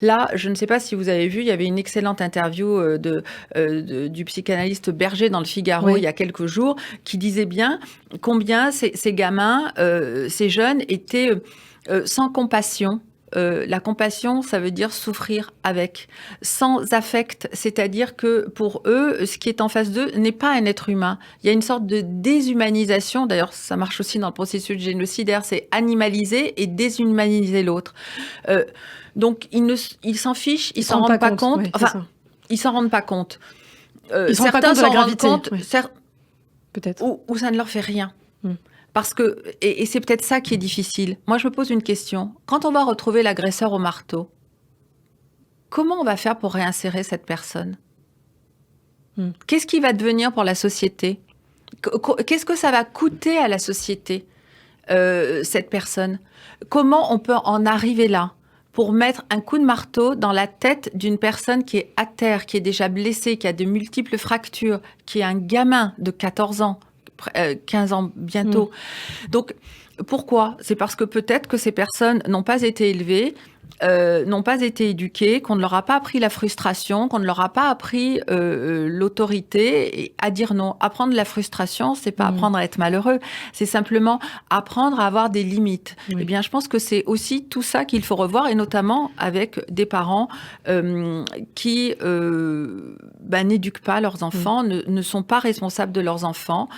Là, je ne sais pas si vous avez vu, il y avait une excellente interview du psychanalyste Berger dans Le Figaro il y Oui. a quelques jours, qui disait bien combien ces gamins, ces jeunes étaient sans compassion. La compassion, ça veut dire souffrir avec, sans affect, c'est-à-dire que pour eux, ce qui est en face d'eux n'est pas un être humain. Il y a une sorte de déshumanisation, d'ailleurs ça marche aussi dans le processus génocidaire, c'est animaliser et déshumaniser l'autre. Euh, donc ils s'en fichent, Ils ils se s'en rendent pas rendent pas compte, compte. oui, c'est Enfin, ça. ils s'en rendent pas compte. Ils se rendent pas Certains compte de la s'en rendent gravité, compte, oui, peut-être. ou ça ne leur fait rien. Mm. Parce que, et c'est peut-être ça qui est difficile. Moi, je me pose une question. Quand on va retrouver l'agresseur au marteau, comment on va faire pour réinsérer cette personne? Mm. Qu'est-ce qui va devenir pour la société? Qu'est-ce que ça va coûter à la société, cette personne? Comment on peut en arriver là pour mettre un coup de marteau dans la tête d'une personne qui est à terre, qui est déjà blessée, qui a de multiples fractures, qui est un gamin de 14 ans, 15 ans Mm. bientôt. Donc, pourquoi? C'est parce que peut-être que ces personnes n'ont pas été élevées, n'ont pas été éduquées, qu'on ne leur a pas appris la frustration, qu'on ne leur a pas appris l'autorité et à dire non. Apprendre la frustration, c'est pas Mm. apprendre à être malheureux, c'est simplement apprendre à avoir des limites. Oui. Eh bien, je pense que c'est aussi tout ça qu'il faut revoir, et notamment avec des parents qui n'éduquent pas leurs enfants, ne sont pas responsables de leurs enfants.